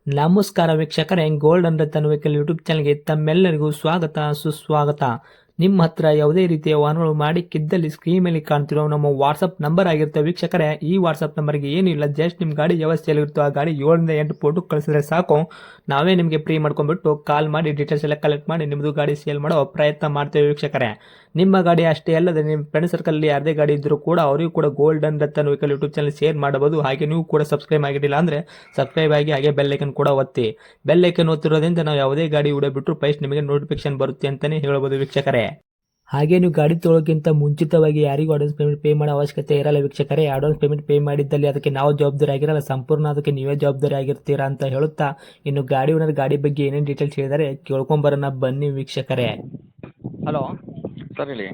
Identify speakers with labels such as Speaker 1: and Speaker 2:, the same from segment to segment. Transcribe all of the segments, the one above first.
Speaker 1: ನಮಸ್ಕಾರ ವೀಕ್ಷಕರೇ, golden Ratan vehicle YouTube ಚಾನಲ್ಗೆ ತಮ್ಮೆಲ್ಲರಿಗೂ ಸ್ವಾಗತ ಸುಸ್ವಾಗತ. ನಿಮ್ಮ ಹತ್ರ ಯಾವುದೇ ರೀತಿಯ ವಾಹನಗಳು ಮಾಡಿಕ್ಕಿದ್ದಲ್ಲಿ ಸ್ಕ್ರೀನ್ ಮೇಲೆ ಕಾಣ್ತಿರೋ ನಮ್ಮ ವಾಟ್ಸಪ್ ನಂಬರ್ ಆಗಿರುತ್ತೆ ವೀಕ್ಷಕರೇ. ಈ ವಾಟ್ಸಪ್ ನಂಬರ್ಗೆ ಏನಿಲ್ಲ, ಜಸ್ಟ್ ನಿಮ್ಮ ಗಾಡಿ ವ್ಯವಸ್ಥೆಯಲ್ಲಿರುತ್ತೋ ಆ ಗಾಡಿ 7 ರಿಂದ 8 ಫೋಟೋ ಕಳಿಸಿದ್ರೆ ಸಾಕು, ನಾವೇ ನಿಮಗೆ ಫ್ರೀ ಮಾಡ್ಕೊಂಡ್ಬಿಟ್ಟು ಕಾಲ್ ಮಾಡಿ ಡೀಟೇಲ್ಸ್ ಎಲ್ಲ ಕಲೆಕ್ಟ್ ಮಾಡಿ ನಿಮ್ಮದು ಗಾಡಿ ಸೇಲ್ ಮಾಡೋ ಪ್ರಯತ್ನ ಮಾಡ್ತೇವೆ ವೀಕ್ಷಕರೇ. ನಿಮ್ಮ ಗಾಡಿ ಅಷ್ಟೇ ಅಲ್ಲದೆ ನಿಮ್ಮ ಫ್ರೆಂಡ್ ಸರ್ಕಲ್ ಯಾರದೇ ಗಾಡಿ ಇದ್ದರೂ ಕೂಡ ಅವರಿಗೂ ಕೂಡ golden Ratan vehicle YouTube channel share ಮಾಡಬಹುದು. ಹಾಗೆ ನೀವು ಕೂಡ ಸಬ್ಸ್ಕ್ರೈಬ್ ಆಗಿರಲಿಲ್ಲ ಅಂದರೆ ಸಬ್ಸ್ಕ್ರೈಬ್ ಆಗಿ ಹಾಗೆ ಬೆಲ್ ಐಕನ್ ಕೂಡ ಒತ್ತಿ. ಬೆಲ್ ಐಕನ್ ಒತ್ತಿರೋದ್ರಿಂದ ನಾವು ಯಾವುದೇ ಗಾಡಿ ವಿಡಿಯೋ ಬಿಟ್ಟರು ಫಸ್ಟ್ ನಿಮಗೆ ನೋಟಿಫಿಕೇಶನ್ ಬರುತ್ತೆ ಅಂತಲೇ ಹೇಳ್ಬೋದು ವೀಕ್ಷಕರೇ. ಹಾಗೆ ನೀವು ಗಾಡಿ ತೊಳೋಕ್ಕಿಂತ ಮುಂಚಿತವಾಗಿ ಯಾರಿಗೂ ಅಡ್ವಾನ್ಸ್ ಪೇಮೆಂಟ್ ಪೇ ಮಾಡೋ ಅವಶ್ಯಕತೆ ಇರಲ್ಲ ವೀಕ್ಷಕರೇ. ಅಡ್ವಾನ್ಸ್ ಪೇಮೆಂಟ್ ಪೇ ಮಾಡಿದ್ದಲ್ಲಿ ಅದಕ್ಕೆ ನಾವು ಜವಾಬ್ದಾರಿ ಆಗಿರಲ್ಲ, ಸಂಪೂರ್ಣ ಅದಕ್ಕೆ ನೀವೇ ಜವಾಬ್ದಾರಿ ಆಗಿರ್ತೀರಾ ಅಂತ ಹೇಳುತ್ತಾ, ಇನ್ನು ಗಾಡಿ ಓನರ್ ಗಾಡಿ ಬಗ್ಗೆ ಏನೇನು ಡೀಟೇಲ್ಸ್ ಹೇಳಿದರೆ ಕೇಳ್ಕೊಂಬರೋಣ ಬನ್ನಿ ವೀಕ್ಷಕರೇ.
Speaker 2: ಹಲೋ
Speaker 3: ಸರ್ ಹೇಳಿ.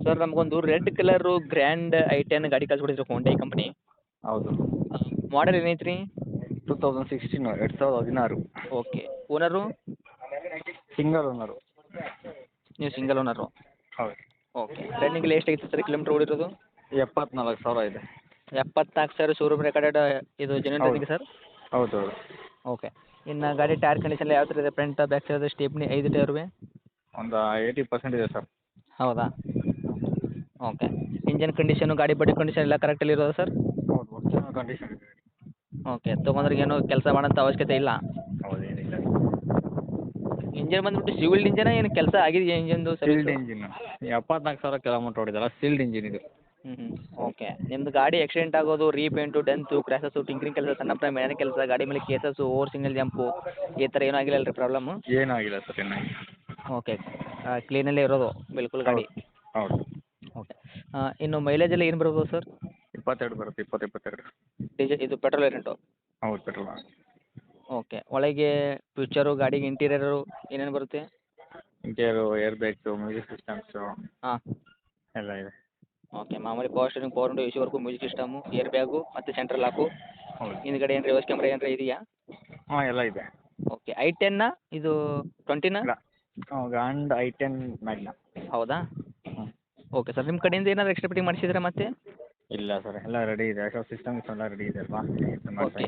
Speaker 2: ಸರ್, ನಮಗೊಂದು ರೆಡ್ ಕಲರು ಗ್ರ್ಯಾಂಡ್ I10 ಗಾಡಿ ಕಳ್ಸಿಕೊಡಿದ್ರು ಹೋಂಡೈ ಕಂಪ್ನಿ.
Speaker 3: ಹೌದು.
Speaker 2: ಮಾಡಲ್ ಏನೈತೆ ರೀ?
Speaker 3: 2016 2016.
Speaker 2: ಓಕೆ. ಓನರು?
Speaker 3: Single owner.
Speaker 2: ನೀವು ಸಿಂಗಲ್ ಓನರು?
Speaker 3: ಹೌದು.
Speaker 2: ಓಕೆ. ರನ್ನಿಂಗಲ್ಲಿ ಎಷ್ಟಾಗಿತ್ತು ಸರ್ ಕಿಲೋಮೀಟ್ರ್ ಓಡಿರೋದು?
Speaker 3: 74,000 ಇದೆ.
Speaker 2: 74,000 ಶೋರೂಮ್ ರೆಕಾರ್ಡೆಡ್. ಇದು ಜೆನ್ಯೂನ್ ರನ್ನಿಂಗ್ ಸರ್?
Speaker 3: ಹೌದು.
Speaker 2: ಓಕೆ. ಇನ್ನು ಗಾಡಿ ಟೈರ್ ಕಂಡೀಷನ್ ಯಾವ ಥರ ಇದೆ? ಫ್ರಂಟ್ ಬ್ಯಾಕ್ ಸೈಡ್ ಸ್ಟೇಪ್ನಿ 5 ಟೈರುವೆ?
Speaker 3: ಒಂದು 80% ಇದೆ ಸರ್.
Speaker 2: ಹೌದಾ? ಓಕೆ. ಇಂಜನ್ ಕಂಡೀಷನು, ಗಾಡಿ ಬಾಡಿ ಕಂಡೀಷನ್ ಎಲ್ಲ ಕರೆಕ್ಟಲ್ಲಿ ಇರೋದಾ ಸರ್?
Speaker 3: ಹೌದು, ಒರಿಜಿನಲ್ ಕಂಡೀಷನ್ ಇದೆ.
Speaker 2: ಓಕೆ. ತೊಗೊಂಡ್ರಿಗೇನು ಕೆಲಸ ಮಾಡೋಂಥ ಅವಶ್ಯಕತೆ ಇಲ್ಲ?
Speaker 3: ಹೌದು, ಏನಿಲ್ಲ.
Speaker 2: ಇಂಜನ್ ಬಂದ್ಬಿಟ್ಟು ಸಿವಿಲ್ಡ್ ಇಂಜನ, ಏನು ಕೆಲಸ ಆಗಿದೆಯಾ ಇಂಜನ್ದು
Speaker 3: ಸೀಲ್ಡ್
Speaker 2: ಸರ್ವಿಸು?
Speaker 3: ಇಂಜಿನ್. 74,000 ಕಿಲೋಮೀಟ್ರ್ ಓಡಿದಲ್ಲ, ಸೀಲ್ಡ್ ಇಂಜಿನ್ ಇದು.
Speaker 2: ಹ್ಞೂ. ಓಕೆ. ನಿಮ್ಮದು ಗಾಡಿ ಆಕ್ಸಿಡೆಂಟ್ ಆಗೋದು, ರೀಪೇಂಟು, ಡೆಂತು, ಕ್ರ್ಯಾಸಸ್ಸು, ಟಿಂಕ್ರಿಂಗ್ ಕೆಲಸ, ಸಣ್ಣ ಪುಟ್ಟ ಮ್ಯಾನ್ ಕೆಲಸ, ಗಾಡಿ ಮೇಲೆ ಕೇಸಸ್ಸು, ಓವರ್ ಸಿಂಗಲ್ ಜಂಪು, ಈ ಥರ ಏನೂ ಆಗಿಲ್ಲ ಅಲ್ರಿ ಪ್ರಾಬ್ಲಮ್ಮು?
Speaker 3: ಏನೂ ಆಗಿಲ್ಲ ಸರ್, ಏನಾಗಿಲ್ಲ.
Speaker 2: ಓಕೆ. ಕ್ಲೀನಲ್ಲೇ ಇರೋದು ಬಿಲ್ಕುಲ್ ಗಾಡಿ?
Speaker 3: ಹೌದು.
Speaker 2: ಓಕೆ. ಇನ್ನು ಮೈಲೇಜ್ ಎಲ್ಲ ಏನು ಬರ್ಬೋದು ಸರ್?
Speaker 3: 22 ಬರುತ್ತೆ, 22.
Speaker 2: ಇದು ಪೆಟ್ರೋಲ್ ವೇರಿಯಂಟು?
Speaker 3: ಹೌದು, ಪೆಟ್ರೋಲ್.
Speaker 2: ಓಕೆ. ಒಳಗೆ ಫ್ಯೂಚರು, ಗಾಡಿಗೆ ಇಂಟೀರಿಯರು ಏನೇನು ಬರುತ್ತೆ?
Speaker 3: Interior, air bags, music systems
Speaker 2: ಹಾಂ.
Speaker 3: ಎಲ್ಲ ಇದೆ.
Speaker 2: ಓಕೆ. ಮಾಮೂಲಿ power steering, power window, AC ವರ್ಗೂ, ಮ್ಯೂಸಿಕ್ ಸಿಸ್ಟಮು, ಏರ್ ಬ್ಯಾಗು ಮತ್ತು ಸೆಂಟ್ರಲ್ ಲಾಕು,
Speaker 3: ಹೌದು.
Speaker 2: ಹಿಂದ್ಗಡೆ ಏನು ರಿವರ್ಸ್ ಕ್ಯಾಮ್ರಾ ಏನಾರ ಇದೆಯಾ?
Speaker 3: ಹಾಂ, ಎಲ್ಲ ಇದೆ.
Speaker 2: ಓಕೆ. I10 ಇದು 20?
Speaker 3: ಇಲ್ಲ, ಗ್ರ್ಯಾಂಡ್ I10 ಮ್ಯಾಗ್ನಾ.
Speaker 2: ಹೌದಾ?
Speaker 3: ಹ್ಞೂ.
Speaker 2: Okay sir. ನಿಮ್ಮ ಕಡೆಯಿಂದ ಏನಾದರೂ ಎಕ್ಸ್ಟ್ರಾ ಫಿಟ್ಟಿಂಗ್ ಮಾಡಿಸಿದ್ರೆ ಮತ್ತೆ?
Speaker 3: ಇಲ್ಲ ಸರ್, ಎಲ್ಲ ರೆಡಿ ಇದೆ. ಸಿಸ್ಟಮ್ಸ್ ಎಲ್ಲ ರೆಡಿ ಇದೆ ಅಲ್ವಾ?
Speaker 2: ಓಕೆ.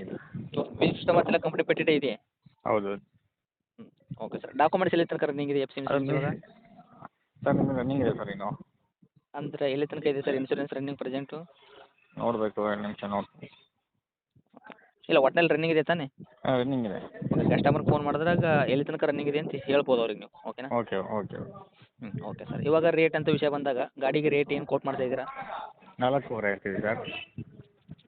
Speaker 2: ಮ್ಯೂಸಿಕ್ ಸಿಸ್ಟಮ್ ಮತ್ತೆಲ್ಲ ಕಂಪ್ಲೀಟ್ ಪೆಟ್ಟಿದೆ ಇದೆ?
Speaker 3: ಹೌದು.
Speaker 2: ಹ್ಞೂ. Okay sir. ಡಾಕ್ಯುಮೆಂಟ್ಸ್ ಎಲ್ಲಿ ತನಕ ರನ್ನಿಂಗ್ ಇದೆ? FC
Speaker 3: ಅದು
Speaker 2: ಇನ್ಶೂರೆನ್ಸ್ ಇವಾಗ?
Speaker 3: ಸರ್, ನಿಮಗೆ ರನ್ನಿಂಗ್ ಇದೆ ಸರ್ ಇನ್ನು.
Speaker 2: ಅಂದರೆ ಎಲ್ಲಿ ತನಕ ಇದೆ ಸರ್ ಇನ್ಶೂರೆನ್ಸ್ ರನ್ನಿಂಗ್ ಪ್ರೆಸೆಂಟು?
Speaker 3: ನೋಡಬೇಕು, 2 ನಿಮಿಷ ನೋಡ್ತೀನಿ.
Speaker 2: ಇಲ್ಲ, ಒಟ್ಟಿನಲ್ಲಿ ರನ್ನಿಂಗ್ ಇದೆ ತಾನೇ?
Speaker 3: ಹಾಂ, ರನ್ನಿಂಗ್ ಇದೆ.
Speaker 2: ಓಕೆ. ಕಸ್ಟಮರ್ಗೆ ಫೋನ್ ಮಾಡಿದಾಗ ಎಲ್ಲಿ ತನಕ ರನ್ನಿಂಗ್ ಇದೆ ಅಂತ ಹೇಳ್ಬೋದು ಅವ್ರಿಗೆ ನೀವು, ಓಕೆನಾ?
Speaker 3: Okay okay.
Speaker 2: ಹ್ಞೂ. Okay sir. ಇವಾಗ ರೇಟ್ ಅಂತ ವಿಷಯ ಬಂದಾಗ ಗಾಡಿಗೆ ರೇಟ್ ಏನು ಕೋಟ್ ಮಾಡ್ತಾ ಇದ್ದೀರಾ?
Speaker 3: 4,000 ಹೇಳ್ತೀವಿ ಸರ್.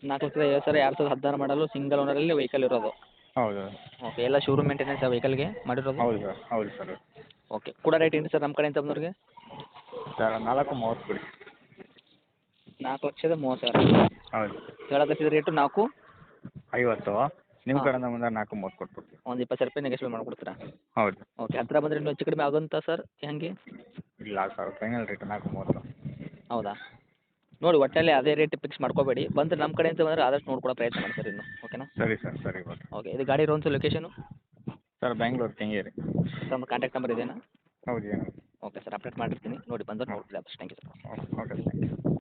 Speaker 2: 4,50,000 2016 ಮಾಡಲು, ಸಿಂಗಲ್ ಓನರಲ್ಲಿ ವೆಹಿಕಲ್ ಇರೋದು?
Speaker 3: ಹೌದು.
Speaker 2: ಓಕೆ. ಎಲ್ಲ ಶೋರೂಮ್ ಮೇಂಟೆನೆನ್ಸ್ ವೆಹಿಕಲ್ಗೆ ಮಾಡಿರೋದು?
Speaker 3: ಹೌದು ಸರ್, ಹೌದು ಸರ್.
Speaker 2: ಓಕೆ. ಕೂಡ ರೇಟ್ ಏನು ಸರ್ ನಮ್ಮ ಕಡೆಯಿಂದ ಬಂದವ್ರಿಗೆ?
Speaker 3: ಸರ್, 4,30,000 ಕೊಡಿ.
Speaker 2: 4,30,000?
Speaker 3: ಹೌದು.
Speaker 2: ಹೇಳಕತ್ತಿದ ರೇಟು
Speaker 3: 4,50,000. ನಿಮ್ಮ
Speaker 2: ಹಾಂ.
Speaker 3: ಕಡೆಯಿಂದ ಬಂದರೆ 4,30,000 ಕೊಟ್ಬಿಡ್ತೀವಿ.
Speaker 2: ಒಂದು 20,000 ರೂಪಾಯಿ ನೆಗೆಶ್ಬಲ್ ಮಾಡಿಕೊಡ್ತೀರಾ?
Speaker 3: ಹೌದು.
Speaker 2: ಓಕೆ. ಹತ್ತಿರ ಬಂದರೆ ಇನ್ನೂ ಹೆಚ್ಚು ಕಡಿಮೆ ಆಗುಂತ ಸರ್ ಹೆಂಗೆ?
Speaker 3: ಇಲ್ಲ ಸರ್, ಫೈನಲ್ ರೇಟ್ 4,30,000.
Speaker 2: ಹೌದಾ? ನೋಡಿ, ಒಟ್ಟಿನಲ್ಲಿ ಅದೇ ರೇಟ್ ಫಿಕ್ಸ್ ಮಾಡ್ಕೋಬೇಡಿ. ಬಂದರೆ ನಮ್ಮ ಕಡೆಯಿಂದ ಬಂದರೆ ಆದಷ್ಟು ನೋಡ್ಕೊಡೋ ಪ್ರಯತ್ನ ಮಾಡಿ ಸರ್ ಇನ್ನು, ಓಕೆನಾ?
Speaker 3: ಸರಿ ಸರ್, ಸರಿ ಓಕೆ.
Speaker 2: ಓಕೆ. ಇದು ಗಾಡಿ ಇರೋಂಥ ಲೊಕೇಶನು?
Speaker 3: ಸರ್, ಬೆಂಗಳೂರು ಕೆಂಗೇರಿ.
Speaker 2: ತಮ್ಮ ಕಾಂಟ್ಯಾಕ್ಟ್ ನಂಬರ್ ಇದೇನಾ?
Speaker 3: ಹೌದು, ಏನು.
Speaker 2: Okay sir. ಅಪ್ಡೇಟ್ ಮಾಡಿರ್ತೀನಿ, ನೋಡಿ ಬಂದರೆ ನೋಡ್ತೀವಿ. Thank you sir.
Speaker 3: Okay, thank you.